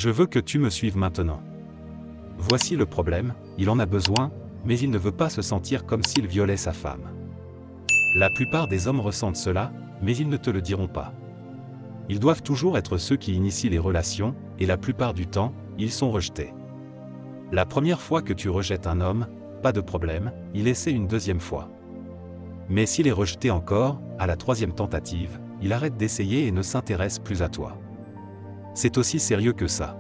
Je veux que tu me suives maintenant. Voici le problème, il en a besoin, mais il ne veut pas se sentir comme s'il violait sa femme. La plupart des hommes ressentent cela, mais ils ne te le diront pas. Ils doivent toujours être ceux qui initient les relations, et la plupart du temps, ils sont rejetés. La première fois que tu rejettes un homme, pas de problème, il essaie une deuxième fois. Mais s'il est rejeté encore, à la troisième tentative, il arrête d'essayer et ne s'intéresse plus à toi. C'est aussi sérieux que ça.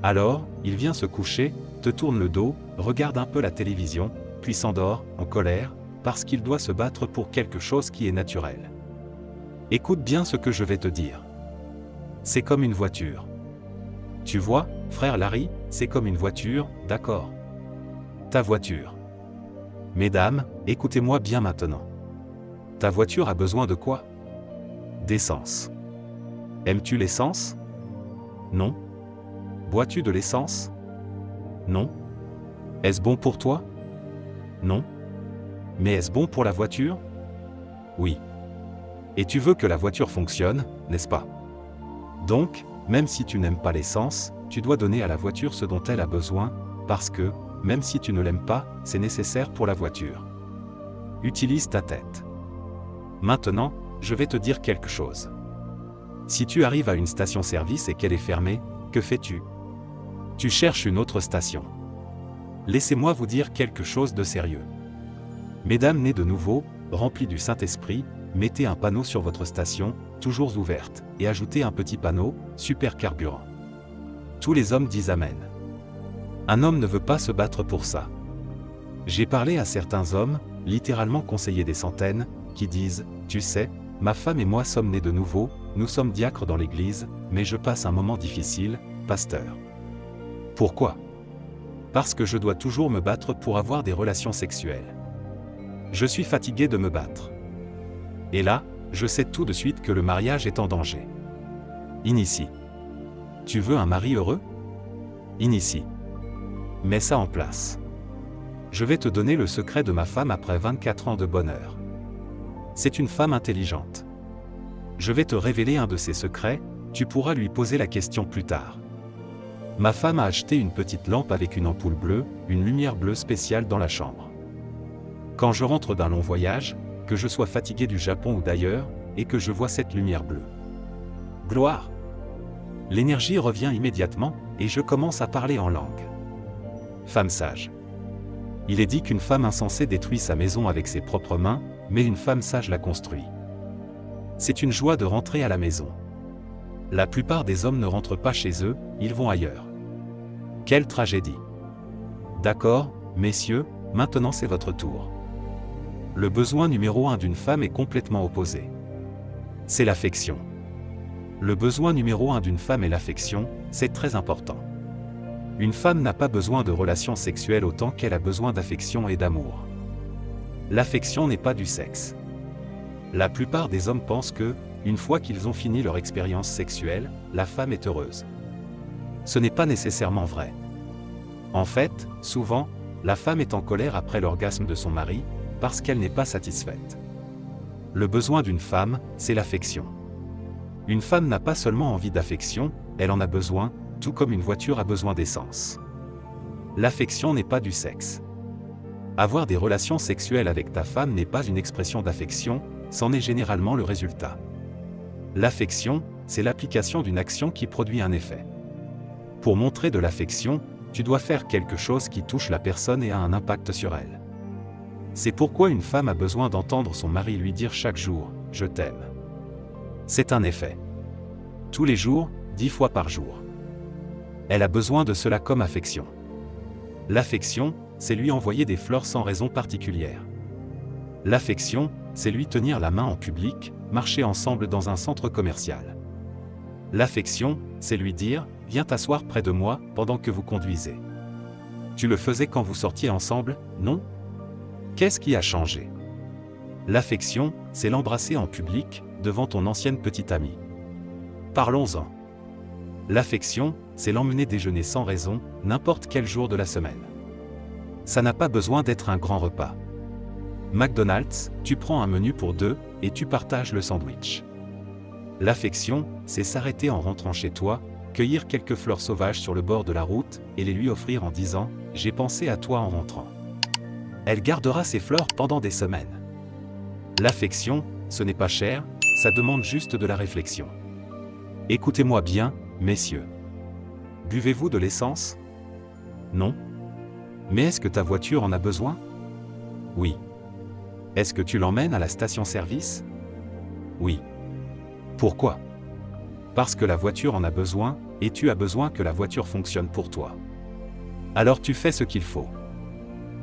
Alors, il vient se coucher, te tourne le dos, regarde un peu la télévision, puis s'endort, en colère, parce qu'il doit se battre pour quelque chose qui est naturel. Écoute bien ce que je vais te dire. C'est comme une voiture. Tu vois, frère Larry, c'est comme une voiture, d'accord? Ta voiture. Mesdames, écoutez-moi bien maintenant. Ta voiture a besoin de quoi? D'essence. Aimes-tu l'essence? Non. Bois-tu de l'essence? Non. Est-ce bon pour toi? Non. Mais est-ce bon pour la voiture? Oui. Et tu veux que la voiture fonctionne, n'est-ce pas? Donc, même si tu n'aimes pas l'essence, tu dois donner à la voiture ce dont elle a besoin, parce que, même si tu ne l'aimes pas, c'est nécessaire pour la voiture. Utilise ta tête. Maintenant, je vais te dire quelque chose. Si tu arrives à une station-service et qu'elle est fermée, que fais-tu? Tu cherches une autre station. Laissez-moi vous dire quelque chose de sérieux. Mesdames nées de nouveau, remplies du Saint-Esprit, mettez un panneau sur votre station, toujours ouverte, et ajoutez un petit panneau, super carburant. Tous les hommes disent Amen. Un homme ne veut pas se battre pour ça. J'ai parlé à certains hommes, littéralement conseillés des centaines, qui disent, tu sais, ma femme et moi sommes nés de nouveau, nous sommes diacres dans l'église, mais je passe un moment difficile, pasteur. Pourquoi? Parce que je dois toujours me battre pour avoir des relations sexuelles. Je suis fatigué de me battre. Et là, je sais tout de suite que le mariage est en danger. Initie. Tu veux un mari heureux? Initie. Mets ça en place. Je vais te donner le secret de ma femme après 24 ans de bonheur. C'est une femme intelligente. Je vais te révéler un de ses secrets, tu pourras lui poser la question plus tard. Ma femme a acheté une petite lampe avec une ampoule bleue, une lumière bleue spéciale dans la chambre. Quand je rentre d'un long voyage, que je sois fatigué du Japon ou d'ailleurs, et que je vois cette lumière bleue. Gloire! L'énergie revient immédiatement, et je commence à parler en langue. Femme sage. Il est dit qu'une femme insensée détruit sa maison avec ses propres mains, mais une femme sage la construit. C'est une joie de rentrer à la maison. La plupart des hommes ne rentrent pas chez eux, ils vont ailleurs. Quelle tragédie! D'accord, messieurs, maintenant c'est votre tour. Le besoin numéro 1 d'une femme est complètement opposé. C'est l'affection. Le besoin numéro 1 d'une femme est l'affection, c'est très important. Une femme n'a pas besoin de relations sexuelles autant qu'elle a besoin d'affection et d'amour. L'affection n'est pas du sexe. La plupart des hommes pensent que, une fois qu'ils ont fini leur expérience sexuelle, la femme est heureuse. Ce n'est pas nécessairement vrai. En fait, souvent, la femme est en colère après l'orgasme de son mari, parce qu'elle n'est pas satisfaite. Le besoin d'une femme, c'est l'affection. Une femme n'a pas seulement envie d'affection, elle en a besoin, tout comme une voiture a besoin d'essence. L'affection n'est pas du sexe. Avoir des relations sexuelles avec ta femme n'est pas une expression d'affection, c'en est généralement le résultat. L'affection, c'est l'application d'une action qui produit un effet. Pour montrer de l'affection, tu dois faire quelque chose qui touche la personne et a un impact sur elle. C'est pourquoi une femme a besoin d'entendre son mari lui dire chaque jour « Je t'aime ». C'est un effet. Tous les jours, 10 fois par jour. Elle a besoin de cela comme affection. L'affection, c'est lui envoyer des fleurs sans raison particulière. L'affection, c'est lui tenir la main en public, marcher ensemble dans un centre commercial. L'affection, c'est lui dire « Viens t'asseoir près de moi pendant que vous conduisez ». Tu le faisais quand vous sortiez ensemble, non? Qu'est-ce qui a changé? L'affection, c'est l'embrasser en public, devant ton ancienne petite amie. Parlons-en. L'affection, c'est l'emmener déjeuner sans raison, n'importe quel jour de la semaine. Ça n'a pas besoin d'être un grand repas. McDonald's, tu prends un menu pour deux, et tu partages le sandwich. L'affection, c'est s'arrêter en rentrant chez toi, cueillir quelques fleurs sauvages sur le bord de la route et les lui offrir en disant « J'ai pensé à toi en rentrant ». Elle gardera ces fleurs pendant des semaines. L'affection, ce n'est pas cher, ça demande juste de la réflexion. Écoutez-moi bien, messieurs. Buvez-vous de l'essence? Non? Mais est-ce que ta voiture en a besoin? Oui. Est-ce que tu l'emmènes à la station-service? Oui. Pourquoi? Parce que la voiture en a besoin, et tu as besoin que la voiture fonctionne pour toi. Alors tu fais ce qu'il faut.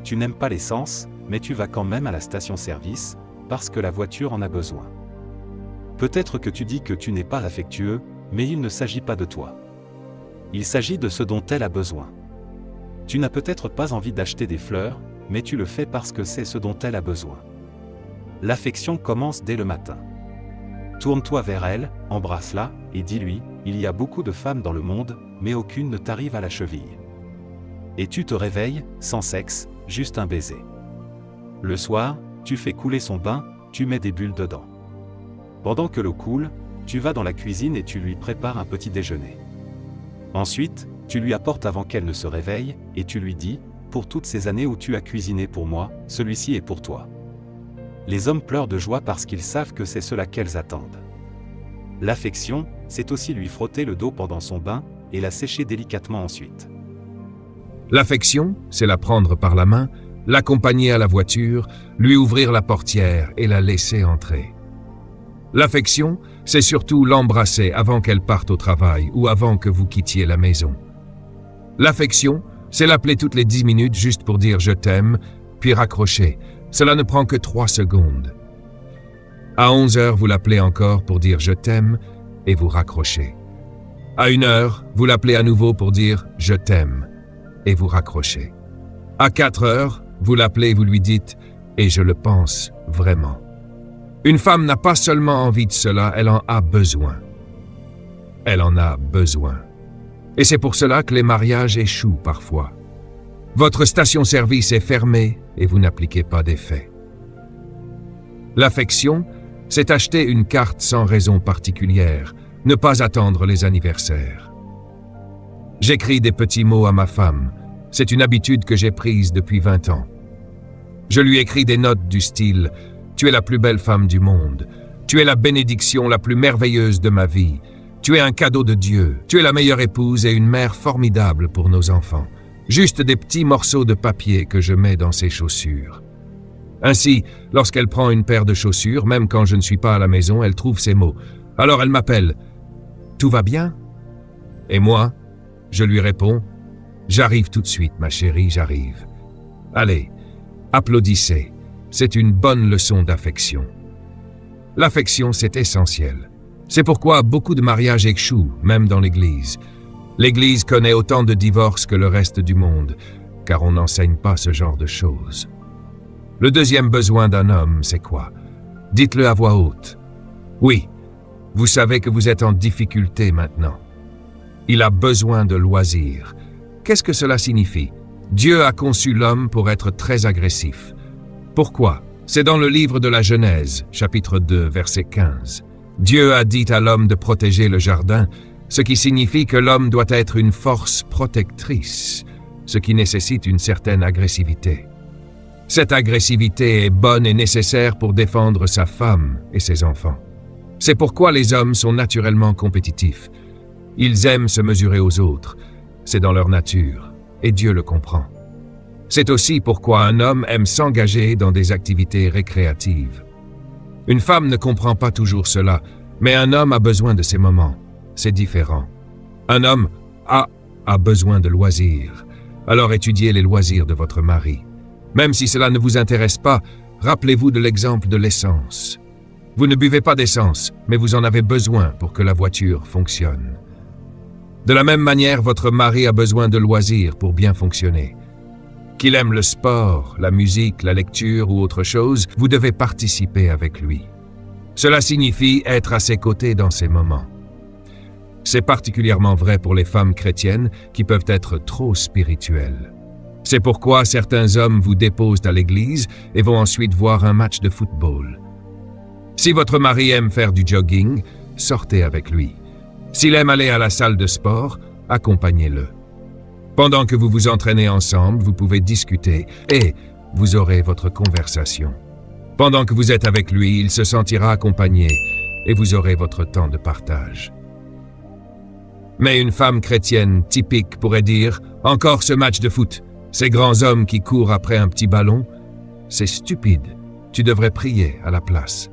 Tu n'aimes pas l'essence, mais tu vas quand même à la station-service, parce que la voiture en a besoin. Peut-être que tu dis que tu n'es pas affectueux, mais il ne s'agit pas de toi. Il s'agit de ce dont elle a besoin. Tu n'as peut-être pas envie d'acheter des fleurs, mais tu le fais parce que c'est ce dont elle a besoin. L'affection commence dès le matin. Tourne-toi vers elle, embrasse-la, et dis-lui, il y a beaucoup de femmes dans le monde, mais aucune ne t'arrive à la cheville. Et tu te réveilles, sans sexe, juste un baiser. Le soir, tu fais couler son bain, tu mets des bulles dedans. Pendant que l'eau coule, tu vas dans la cuisine et tu lui prépares un petit déjeuner. Ensuite, tu lui apportes avant qu'elle ne se réveille, et tu lui dis, pour toutes ces années où tu as cuisiné pour moi, celui-ci est pour toi. Les hommes pleurent de joie parce qu'ils savent que c'est cela qu'elles attendent. L'affection, c'est aussi lui frotter le dos pendant son bain, et la sécher délicatement ensuite. L'affection, c'est la prendre par la main, l'accompagner à la voiture, lui ouvrir la portière et la laisser entrer. L'affection, c'est surtout l'embrasser avant qu'elle parte au travail ou avant que vous quittiez la maison. L'affection, c'est l'appeler toutes les 10 minutes juste pour dire « je t'aime », puis raccrocher. Cela ne prend que 3 secondes. À 11 heures, vous l'appelez encore pour dire « je t'aime » et vous raccrochez. À 1 heure, vous l'appelez à nouveau pour dire « je t'aime » et vous raccrochez. À 4 heures, vous l'appelez et vous lui dites « et je le pense vraiment ». Une femme n'a pas seulement envie de cela, elle en a besoin. Elle en a besoin. Et c'est pour cela que les mariages échouent parfois. Votre station-service est fermée et vous n'appliquez pas d'effet. L'affection, c'est acheter une carte sans raison particulière, ne pas attendre les anniversaires. J'écris des petits mots à ma femme. C'est une habitude que j'ai prise depuis 20 ans. Je lui écris des notes du style « Tu es la plus belle femme du monde. Tu es la bénédiction la plus merveilleuse de ma vie. Tu es un cadeau de Dieu. Tu es la meilleure épouse et une mère formidable pour nos enfants. » Juste des petits morceaux de papier que je mets dans ses chaussures. Ainsi, lorsqu'elle prend une paire de chaussures, même quand je ne suis pas à la maison, elle trouve ces mots. Alors elle m'appelle « Tout va bien ?» Et moi, je lui réponds « J'arrive tout de suite, ma chérie, j'arrive. » Allez, applaudissez. C'est une bonne leçon d'affection. L'affection, c'est essentiel. C'est pourquoi beaucoup de mariages échouent, même dans l'Église. L'Église connaît autant de divorces que le reste du monde, car on n'enseigne pas ce genre de choses. Le deuxième besoin d'un homme, c'est quoi? Dites-le à voix haute. Oui, vous savez que vous êtes en difficulté maintenant. Il a besoin de loisirs. Qu'est-ce que cela signifie? Dieu a conçu l'homme pour être très agressif. Pourquoi? C'est dans le livre de la Genèse, chapitre 2, verset 15. Dieu a dit à l'homme de protéger le jardin, ce qui signifie que l'homme doit être une force protectrice, ce qui nécessite une certaine agressivité. Cette agressivité est bonne et nécessaire pour défendre sa femme et ses enfants. C'est pourquoi les hommes sont naturellement compétitifs. Ils aiment se mesurer aux autres. C'est dans leur nature, et Dieu le comprend. C'est aussi pourquoi un homme aime s'engager dans des activités récréatives. Une femme ne comprend pas toujours cela, mais un homme a besoin de ces moments. C'est différent. Un homme a besoin de loisirs. Alors étudiez les loisirs de votre mari. Même si cela ne vous intéresse pas, rappelez-vous de l'exemple de l'essence. Vous ne buvez pas d'essence, mais vous en avez besoin pour que la voiture fonctionne. De la même manière, votre mari a besoin de loisirs pour bien fonctionner. Qu'il aime le sport, la musique, la lecture ou autre chose, vous devez participer avec lui. Cela signifie être à ses côtés dans ces moments. C'est particulièrement vrai pour les femmes chrétiennes qui peuvent être trop spirituelles. C'est pourquoi certains hommes vous déposent à l'église et vont ensuite voir un match de football. Si votre mari aime faire du jogging, sortez avec lui. S'il aime aller à la salle de sport, accompagnez-le. Pendant que vous vous entraînez ensemble, vous pouvez discuter et vous aurez votre conversation. Pendant que vous êtes avec lui, il se sentira accompagné et vous aurez votre temps de partage. Mais une femme chrétienne typique pourrait dire « Encore ce match de foot, ces grands hommes qui courent après un petit ballon, c'est stupide, tu devrais prier à la place. »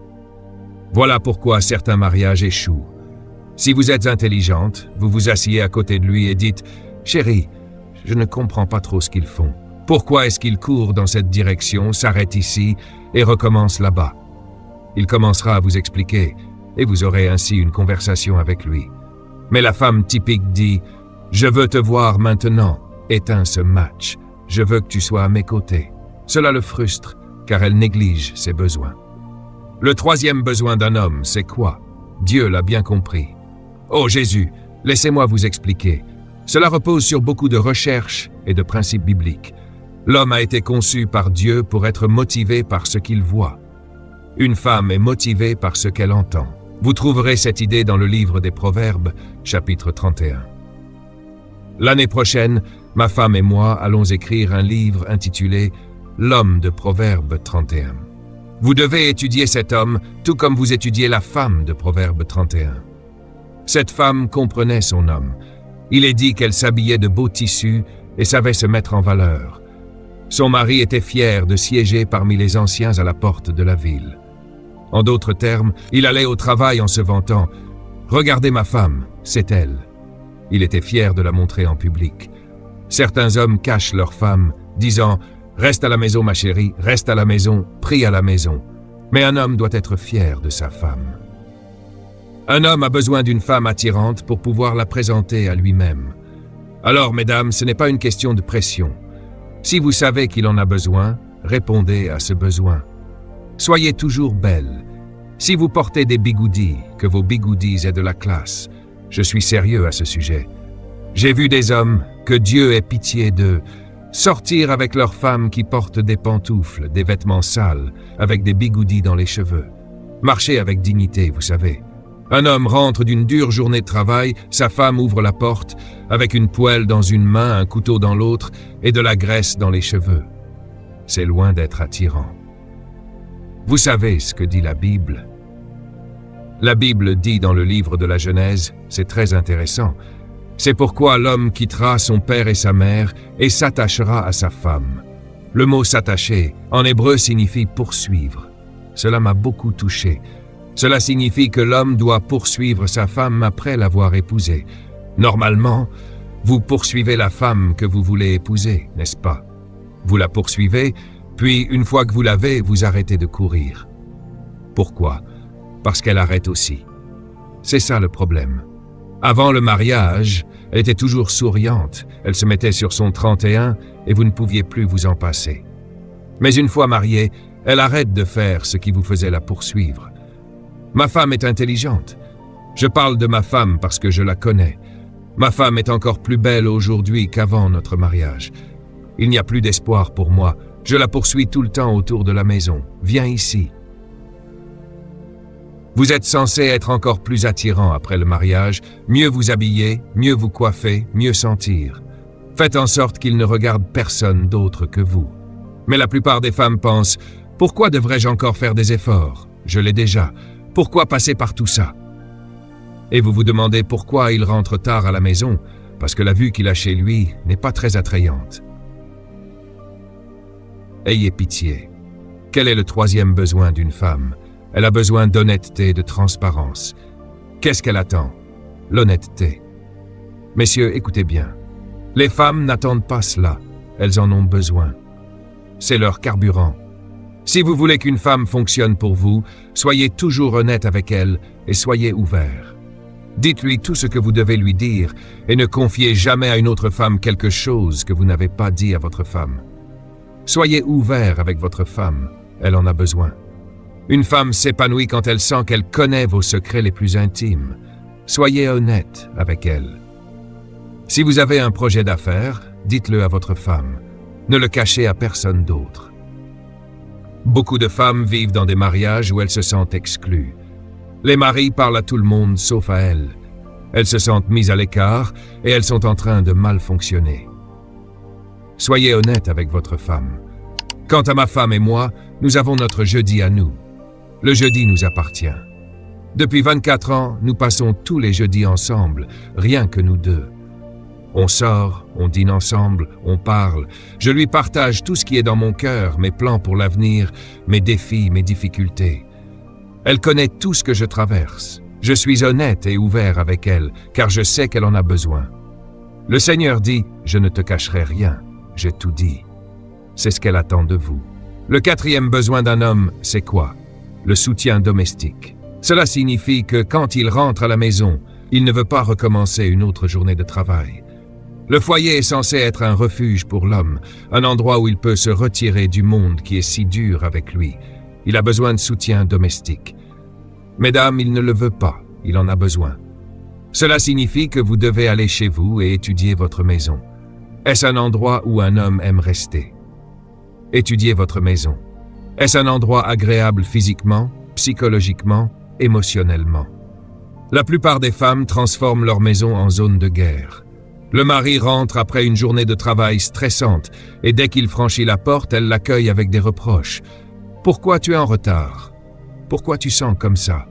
Voilà pourquoi certains mariages échouent. Si vous êtes intelligente, vous vous asseyez à côté de lui et dites « Chérie, je ne comprends pas trop ce qu'ils font. Pourquoi est-ce qu'ils courent dans cette direction, s'arrêtent ici et recommencent là-bas ?» Il commencera à vous expliquer et vous aurez ainsi une conversation avec lui. Mais la femme typique dit « Je veux te voir maintenant, éteins ce match, je veux que tu sois à mes côtés. » Cela le frustre, car elle néglige ses besoins. Le troisième besoin d'un homme, c'est quoi? Dieu l'a bien compris. Oh Jésus, laissez-moi vous expliquer. Cela repose sur beaucoup de recherches et de principes bibliques. L'homme a été conçu par Dieu pour être motivé par ce qu'il voit. Une femme est motivée par ce qu'elle entend. Vous trouverez cette idée dans le livre des Proverbes, chapitre 31. L'année prochaine, ma femme et moi allons écrire un livre intitulé « L'homme de Proverbe 31 ». Vous devez étudier cet homme tout comme vous étudiez la femme de Proverbe 31. Cette femme comprenait son homme. Il est dit qu'elle s'habillait de beaux tissus et savait se mettre en valeur. Son mari était fier de siéger parmi les anciens à la porte de la ville. En d'autres termes, il allait au travail en se vantant « Regardez ma femme, c'est elle ». Il était fier de la montrer en public. Certains hommes cachent leur femme, disant « Reste à la maison ma chérie, reste à la maison, prie à la maison ». Mais un homme doit être fier de sa femme. Un homme a besoin d'une femme attirante pour pouvoir la présenter à lui-même. Alors, mesdames, ce n'est pas une question de pression. Si vous savez qu'il en a besoin, répondez à ce besoin. Soyez toujours belle. Si vous portez des bigoudis, que vos bigoudis aient de la classe. Je suis sérieux à ce sujet. J'ai vu des hommes, que Dieu ait pitié d'eux, sortir avec leurs femmes qui portent des pantoufles, des vêtements sales, avec des bigoudis dans les cheveux. Marcher avec dignité, vous savez. Un homme rentre d'une dure journée de travail, sa femme ouvre la porte, avec une poêle dans une main, un couteau dans l'autre, et de la graisse dans les cheveux. C'est loin d'être attirant. Vous savez ce que dit la Bible. La Bible dit dans le livre de la Genèse, c'est très intéressant, c'est pourquoi l'homme quittera son père et sa mère et s'attachera à sa femme. Le mot « s'attacher » en hébreu signifie « poursuivre ». Cela m'a beaucoup touché. Cela signifie que l'homme doit poursuivre sa femme après l'avoir épousée. Normalement, vous poursuivez la femme que vous voulez épouser, n'est-ce pas? Vous la poursuivez, puis une fois que vous l'avez, vous arrêtez de courir. Pourquoi? Parce qu'elle arrête aussi. C'est ça le problème. Avant le mariage, elle était toujours souriante, elle se mettait sur son 31 et vous ne pouviez plus vous en passer. Mais une fois mariée, elle arrête de faire ce qui vous faisait la poursuivre. Ma femme est intelligente. Je parle de ma femme parce que je la connais. Ma femme est encore plus belle aujourd'hui qu'avant notre mariage. Il n'y a plus d'espoir pour moi. Je la poursuis tout le temps autour de la maison. Viens ici. Vous êtes censé être encore plus attirant après le mariage, mieux vous habiller, mieux vous coiffer, mieux sentir. Faites en sorte qu'il ne regarde personne d'autre que vous. Mais la plupart des femmes pensent « Pourquoi devrais-je encore faire des efforts? Je l'ai déjà. Pourquoi passer par tout ça ?» Et vous vous demandez pourquoi il rentre tard à la maison, parce que la vue qu'il a chez lui n'est pas très attrayante. Ayez pitié. Quel est le troisième besoin d'une femme? Elle a besoin d'honnêteté, de transparence. Qu'est-ce qu'elle attend? L'honnêteté. Messieurs, écoutez bien. Les femmes n'attendent pas cela. Elles en ont besoin. C'est leur carburant. Si vous voulez qu'une femme fonctionne pour vous, soyez toujours honnête avec elle et soyez ouvert. Dites-lui tout ce que vous devez lui dire et ne confiez jamais à une autre femme quelque chose que vous n'avez pas dit à votre femme. Soyez ouvert avec votre femme, elle en a besoin. Une femme s'épanouit quand elle sent qu'elle connaît vos secrets les plus intimes. Soyez honnête avec elle. Si vous avez un projet d'affaires, dites-le à votre femme. Ne le cachez à personne d'autre. Beaucoup de femmes vivent dans des mariages où elles se sentent exclues. Les maris parlent à tout le monde sauf à elles. Elles se sentent mises à l'écart et elles sont en train de mal fonctionner. Soyez honnête avec votre femme. Quant à ma femme et moi, nous avons notre jeudi à nous. Le jeudi nous appartient. Depuis 24 ans, nous passons tous les jeudis ensemble, rien que nous deux. On sort, on dîne ensemble, on parle. Je lui partage tout ce qui est dans mon cœur, mes plans pour l'avenir, mes défis, mes difficultés. Elle connaît tout ce que je traverse. Je suis honnête et ouvert avec elle, car je sais qu'elle en a besoin. Le Seigneur dit, « Je ne te cacherai rien, j'ai tout dit. » C'est ce qu'elle attend de vous. Le quatrième besoin d'un homme, c'est quoi? Le soutien domestique. Cela signifie que quand il rentre à la maison, il ne veut pas recommencer une autre journée de travail. Le foyer est censé être un refuge pour l'homme, un endroit où il peut se retirer du monde qui est si dur avec lui. Il a besoin de soutien domestique. Mesdames, il ne le veut pas, il en a besoin. Cela signifie que vous devez aller chez vous et étudier votre maison. Est-ce un endroit où un homme aime rester? Étudiez votre maison. Est-ce un endroit agréable physiquement, psychologiquement, émotionnellement? La plupart des femmes transforment leur maison en zone de guerre. Le mari rentre après une journée de travail stressante et dès qu'il franchit la porte, elle l'accueille avec des reproches. « Pourquoi tu es en retard? Pourquoi tu sens comme ça? »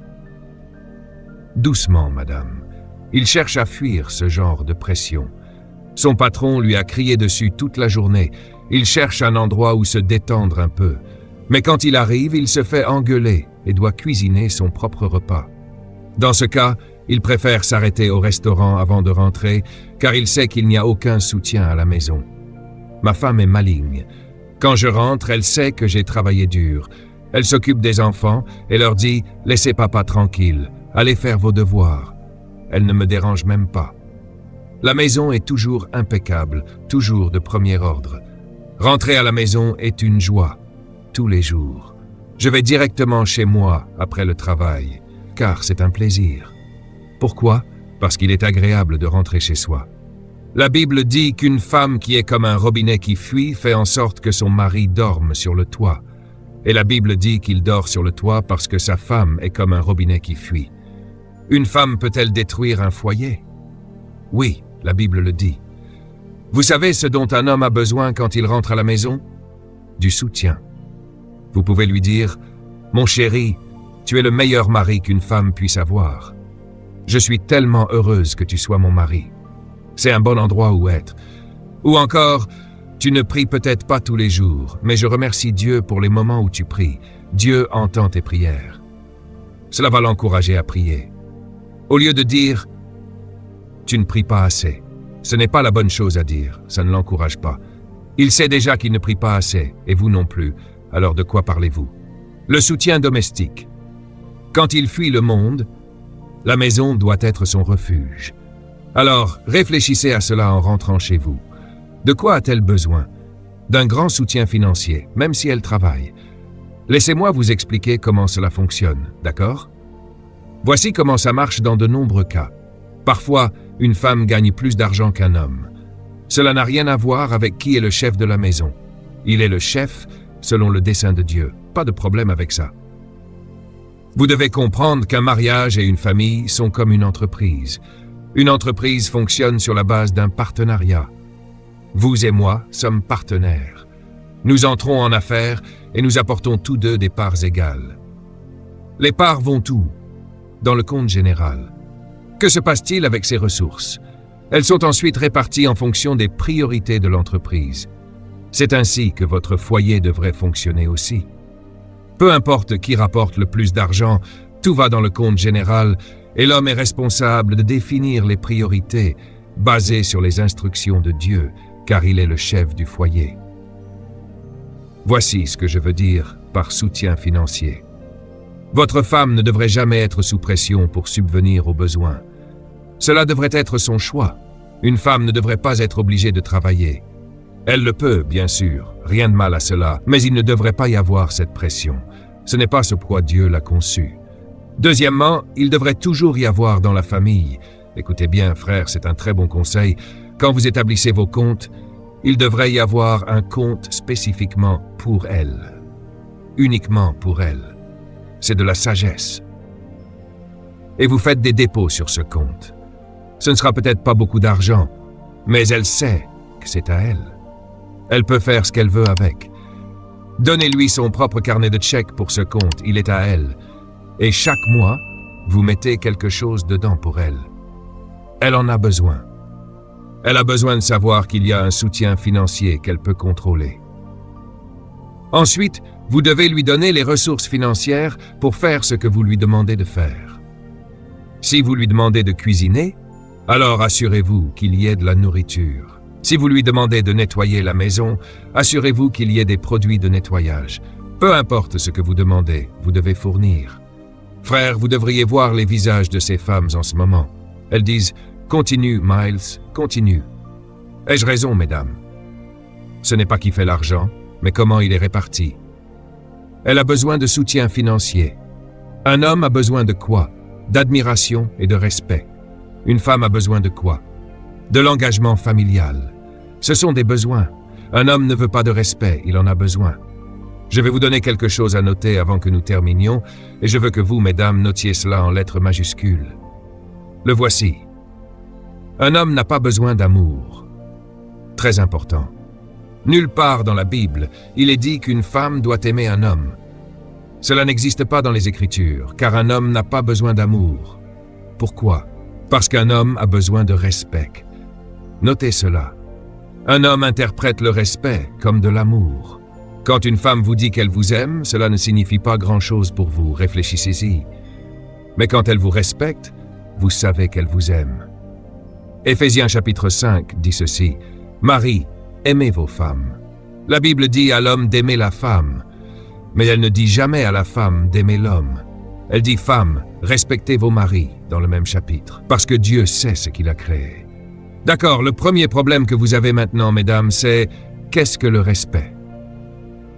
Doucement, madame. Il cherche à fuir ce genre de pression. Son patron lui a crié dessus toute la journée. Il cherche un endroit où se détendre un peu. Mais quand il arrive, il se fait engueuler et doit cuisiner son propre repas. Dans ce cas, il préfère s'arrêter au restaurant avant de rentrer, car il sait qu'il n'y a aucun soutien à la maison. Ma femme est maligne. Quand je rentre, elle sait que j'ai travaillé dur. Elle s'occupe des enfants et leur dit « Laissez papa tranquille, allez faire vos devoirs ». Elle ne me dérange même pas. La maison est toujours impeccable, toujours de premier ordre. Rentrer à la maison est une joie, tous les jours. Je vais directement chez moi après le travail, car c'est un plaisir. Pourquoi? Parce qu'il est agréable de rentrer chez soi. La Bible dit qu'une femme qui est comme un robinet qui fuit fait en sorte que son mari dorme sur le toit. Et la Bible dit qu'il dort sur le toit parce que sa femme est comme un robinet qui fuit. Une femme peut-elle détruire un foyer? Oui, la Bible le dit. Vous savez ce dont un homme a besoin quand il rentre à la maison? Du soutien. Vous pouvez lui dire « Mon chéri, tu es le meilleur mari qu'une femme puisse avoir. Je suis tellement heureuse que tu sois mon mari. C'est un bon endroit où être. » Ou encore « Tu ne pries peut-être pas tous les jours, mais je remercie Dieu pour les moments où tu pries. Dieu entend tes prières. » Cela va l'encourager à prier. Au lieu de dire « Tu ne pries pas assez », ce n'est pas la bonne chose à dire, ça ne l'encourage pas. Il sait déjà qu'il ne prie pas assez, et vous non plus, alors de quoi parlez-vous? Le soutien domestique. Quand il fuit le monde, la maison doit être son refuge. Alors, réfléchissez à cela en rentrant chez vous. De quoi a-t-elle besoin? D'un grand soutien financier, même si elle travaille. Laissez-moi vous expliquer comment cela fonctionne, d'accord? Voici comment ça marche dans de nombreux cas. Parfois, une femme gagne plus d'argent qu'un homme. Cela n'a rien à voir avec qui est le chef de la maison. Il est le chef selon le dessein de Dieu. Pas de problème avec ça. Vous devez comprendre qu'un mariage et une famille sont comme une entreprise. Une entreprise fonctionne sur la base d'un partenariat. Vous et moi sommes partenaires. Nous entrons en affaires et nous apportons tous deux des parts égales. Les parts vont où? Dans le compte général. Que se passe-t-il avec ces ressources? Elles sont ensuite réparties en fonction des priorités de l'entreprise. C'est ainsi que votre foyer devrait fonctionner aussi. Peu importe qui rapporte le plus d'argent, tout va dans le compte général et l'homme est responsable de définir les priorités basées sur les instructions de Dieu, car il est le chef du foyer. Voici ce que je veux dire par soutien financier. Votre femme ne devrait jamais être sous pression pour subvenir aux besoins. Cela devrait être son choix. Une femme ne devrait pas être obligée de travailler. Elle le peut, bien sûr, rien de mal à cela, mais il ne devrait pas y avoir cette pression. Ce n'est pas ce pourquoi Dieu l'a conçu. Deuxièmement, il devrait toujours y avoir dans la famille, écoutez bien frère, c'est un très bon conseil, quand vous établissez vos comptes, il devrait y avoir un compte spécifiquement pour elle. Uniquement pour elle. C'est de la sagesse. Et vous faites des dépôts sur ce compte. Ce ne sera peut-être pas beaucoup d'argent, mais elle sait que c'est à elle. Elle peut faire ce qu'elle veut avec. Donnez-lui son propre carnet de chèques pour ce compte, il est à elle. Et chaque mois, vous mettez quelque chose dedans pour elle. Elle en a besoin. Elle a besoin de savoir qu'il y a un soutien financier qu'elle peut contrôler. Ensuite, vous devez lui donner les ressources financières pour faire ce que vous lui demandez de faire. Si vous lui demandez de cuisiner, alors assurez-vous qu'il y ait de la nourriture. Si vous lui demandez de nettoyer la maison, assurez-vous qu'il y ait des produits de nettoyage. Peu importe ce que vous demandez, vous devez fournir. Frère, vous devriez voir les visages de ces femmes en ce moment. Elles disent « Continue, Miles, continue ». Ai-je raison, mesdames? Ce n'est pas qui fait l'argent, mais comment il est réparti. Elle a besoin de soutien financier. Un homme a besoin de quoi? D'admiration et de respect. Une femme a besoin de quoi? De l'engagement familial. Ce sont des besoins. Un homme ne veut pas de respect, il en a besoin. Je vais vous donner quelque chose à noter avant que nous terminions, et je veux que vous, mesdames, notiez cela en lettres majuscules. Le voici. Un homme n'a pas besoin d'amour. Très important. Nulle part dans la Bible, il est dit qu'une femme doit aimer un homme. Cela n'existe pas dans les Écritures, car un homme n'a pas besoin d'amour. Pourquoi? Parce qu'un homme a besoin de respect. Notez cela. Un homme interprète le respect comme de l'amour. Quand une femme vous dit qu'elle vous aime, cela ne signifie pas grand-chose pour vous, réfléchissez-y. Mais quand elle vous respecte, vous savez qu'elle vous aime. Éphésiens chapitre 5 dit ceci, « Marie, aimez vos femmes. » La Bible dit à l'homme d'aimer la femme, mais elle ne dit jamais à la femme d'aimer l'homme. Elle dit « Femmes, respectez vos maris » dans le même chapitre, parce que Dieu sait ce qu'il a créé. D'accord, le premier problème que vous avez maintenant, mesdames, c'est « Qu'est-ce que le respect ?»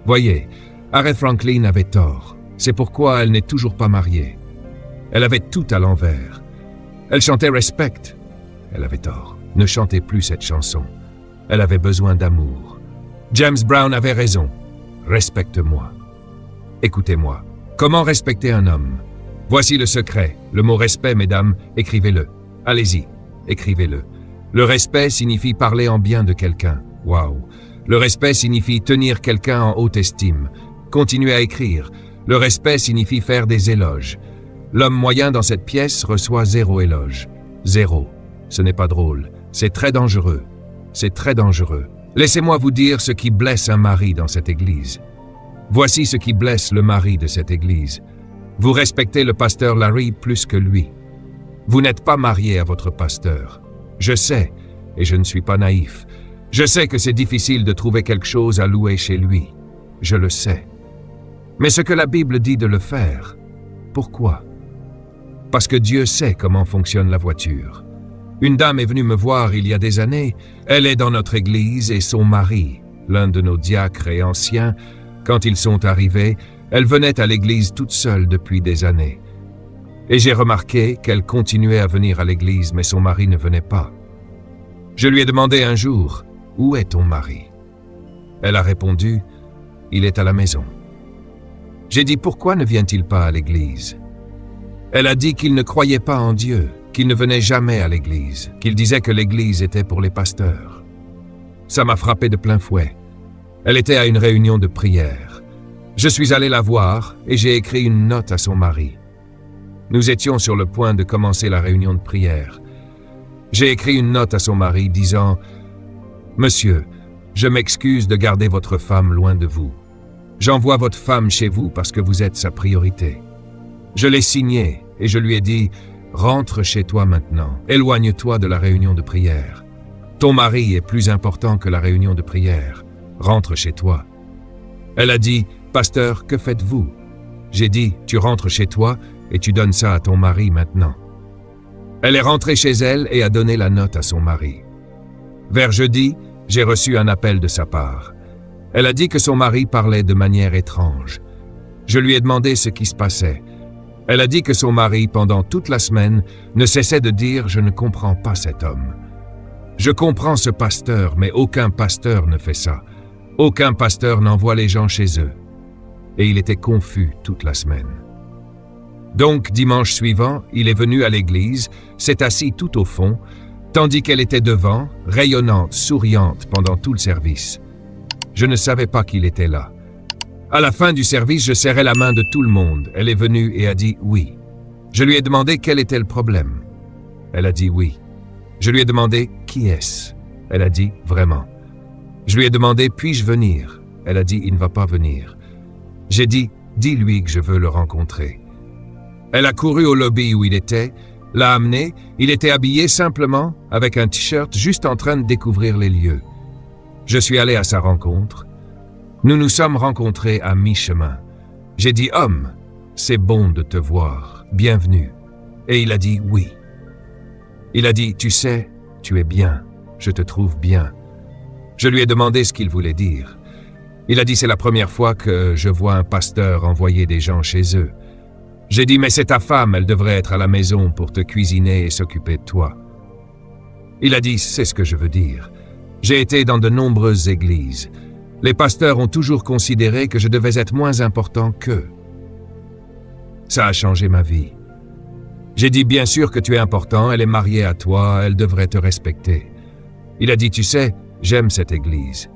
Voyez, Aretha Franklin avait tort. C'est pourquoi elle n'est toujours pas mariée. Elle avait tout à l'envers. Elle chantait « Respect ». Elle avait tort. Ne chantez plus cette chanson. Elle avait besoin d'amour. James Brown avait raison. Respecte-moi. Écoutez-moi. Comment respecter un homme? Voici le secret. Le mot respect, mesdames, écrivez-le. Allez-y, écrivez-le. Le respect signifie parler en bien de quelqu'un. Waouh! Le respect signifie tenir quelqu'un en haute estime. Continuez à écrire. Le respect signifie faire des éloges. L'homme moyen dans cette pièce reçoit 0 éloge. 0. Ce n'est pas drôle. C'est très dangereux. C'est très dangereux. Laissez-moi vous dire ce qui blesse un mari dans cette église. Voici ce qui blesse le mari de cette église. Vous respectez le pasteur Larry plus que lui. Vous n'êtes pas marié à votre pasteur. Je sais, et je ne suis pas naïf. Je sais que c'est difficile de trouver quelque chose à louer chez lui. Je le sais. Mais ce que la Bible dit de le faire, pourquoi? Parce que Dieu sait comment fonctionne la voiture. Une dame est venue me voir il y a des années. Elle est dans notre église et son mari, l'un de nos diacres et anciens, quand ils sont arrivés, elle venait à l'église toute seule depuis des années. Et j'ai remarqué qu'elle continuait à venir à l'église, mais son mari ne venait pas. Je lui ai demandé un jour, « Où est ton mari ?» Elle a répondu, « Il est à la maison. » J'ai dit, « Pourquoi ne vient-il pas à l'église ?» Elle a dit qu'il ne croyait pas en Dieu, qu'il ne venait jamais à l'église, qu'il disait que l'église était pour les pasteurs. Ça m'a frappé de plein fouet. Elle était à une réunion de prière. Je suis allé la voir et j'ai écrit une note à son mari. Nous étions sur le point de commencer la réunion de prière. J'ai écrit une note à son mari disant « Monsieur, je m'excuse de garder votre femme loin de vous. J'envoie votre femme chez vous parce que vous êtes sa priorité. » Je l'ai signée et je lui ai dit « Rentre chez toi maintenant, éloigne-toi de la réunion de prière. Ton mari est plus important que la réunion de prière. Rentre chez toi. » Elle a dit « Pasteur, que faites-vous » J'ai dit « Tu rentres chez toi et tu donnes ça à ton mari maintenant. » Elle est rentrée chez elle et a donné la note à son mari. Vers jeudi, j'ai reçu un appel de sa part. Elle a dit que son mari parlait de manière étrange. Je lui ai demandé ce qui se passait. Elle a dit que son mari, pendant toute la semaine, ne cessait de dire « Je ne comprends pas cet homme. Je comprends ce pasteur, mais aucun pasteur ne fait ça. Aucun pasteur n'envoie les gens chez eux. » Et il était confus toute la semaine. Donc, dimanche suivant, il est venu à l'église, s'est assis tout au fond, tandis qu'elle était devant, rayonnante, souriante pendant tout le service. Je ne savais pas qu'il était là. À la fin du service, je serrais la main de tout le monde. Elle est venue et a dit oui. Je lui ai demandé quel était le problème. Elle a dit oui. Je lui ai demandé qui est-ce. Elle a dit vraiment. Je lui ai demandé puis-je venir. Elle a dit il ne va pas venir. J'ai dit dis-lui que je veux le rencontrer. Elle a couru au lobby où il était, l'a amené, il était habillé simplement, avec un t-shirt, juste en train de découvrir les lieux. Je suis allé à sa rencontre. Nous nous sommes rencontrés à mi-chemin. J'ai dit « Homme, c'est bon de te voir, bienvenue. » Et il a dit « Oui. » Il a dit « Tu sais, tu es bien, je te trouve bien. » Je lui ai demandé ce qu'il voulait dire. Il a dit « C'est la première fois que je vois un pasteur envoyer des gens chez eux. » J'ai dit « Mais c'est ta femme, elle devrait être à la maison pour te cuisiner et s'occuper de toi. » Il a dit « C'est ce que je veux dire. J'ai été dans de nombreuses églises. Les pasteurs ont toujours considéré que je devais être moins important qu'eux. Ça a changé ma vie. J'ai dit « Bien sûr que tu es important, elle est mariée à toi, elle devrait te respecter. » Il a dit « Tu sais, j'aime cette église. »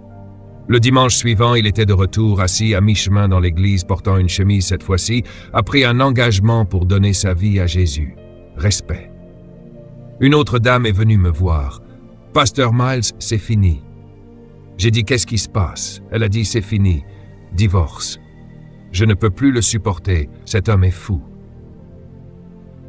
Le dimanche suivant, il était de retour, assis à mi-chemin dans l'église, portant une chemise cette fois-ci, a pris un engagement pour donner sa vie à Jésus. Respect. Une autre dame est venue me voir. « Pasteur Miles, c'est fini. » J'ai dit « Qu'est-ce qui se passe ?» Elle a dit « C'est fini. Divorce. Je ne peux plus le supporter. Cet homme est fou. »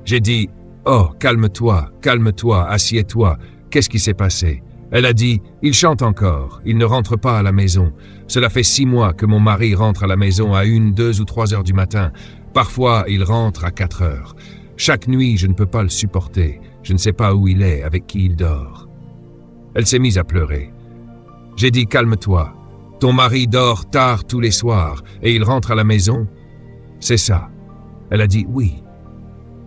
J'ai dit « Oh, calme-toi, assieds-toi. Qu'est-ce qui s'est passé ?» Elle a dit « Il chante encore. Il ne rentre pas à la maison. Cela fait 6 mois que mon mari rentre à la maison à 1, 2 ou 3 heures du matin. Parfois, il rentre à 4 heures. Chaque nuit, je ne peux pas le supporter. Je ne sais pas où il est, avec qui il dort. » Elle s'est mise à pleurer. J'ai dit « Calme-toi. Ton mari dort tard tous les soirs et il rentre à la maison ?» C'est ça. Elle a dit « Oui. »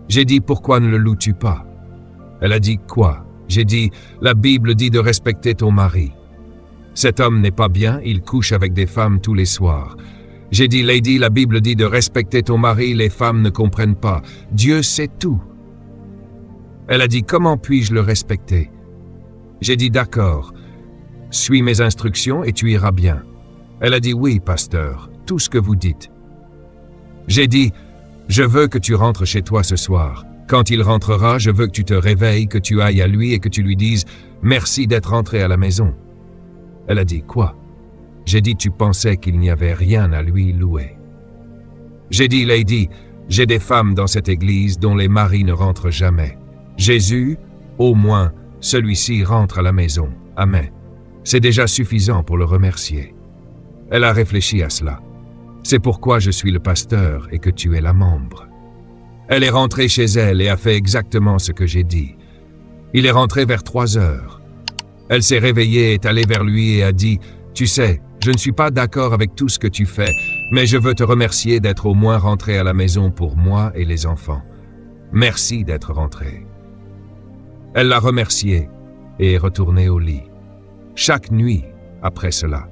J'ai dit « Pourquoi ne le loues-tu pas ?» Elle a dit « Quoi ?» J'ai dit « La Bible dit de respecter ton mari. » Cet homme n'est pas bien, il couche avec des femmes tous les soirs. J'ai dit « Lady, la Bible dit de respecter ton mari, les femmes ne comprennent pas. Dieu sait tout. » Elle a dit « Comment puis-je le respecter ?» J'ai dit « D'accord. Suis mes instructions et tu iras bien. » Elle a dit « Oui, pasteur, tout ce que vous dites. » J'ai dit « Je veux que tu rentres chez toi ce soir. Quand il rentrera, je veux que tu te réveilles, que tu ailles à lui et que tu lui dises « Merci d'être rentré à la maison. » Elle a dit « Quoi ?» J'ai dit « Tu pensais qu'il n'y avait rien à lui louer. » J'ai dit « Lady, j'ai des femmes dans cette église dont les maris ne rentrent jamais. Jésus, au moins, celui-ci rentre à la maison. Amen. C'est déjà suffisant pour le remercier. » Elle a réfléchi à cela. C'est pourquoi je suis le pasteur et que tu es la membre. Elle est rentrée chez elle et a fait exactement ce que j'ai dit. Il est rentré vers 3 heures. Elle s'est réveillée, est allée vers lui et a dit « Tu sais, je ne suis pas d'accord avec tout ce que tu fais, mais je veux te remercier d'être au moins rentré à la maison pour moi et les enfants. Merci d'être rentré. » Elle l'a remercié et est retournée au lit. Chaque nuit, après cela,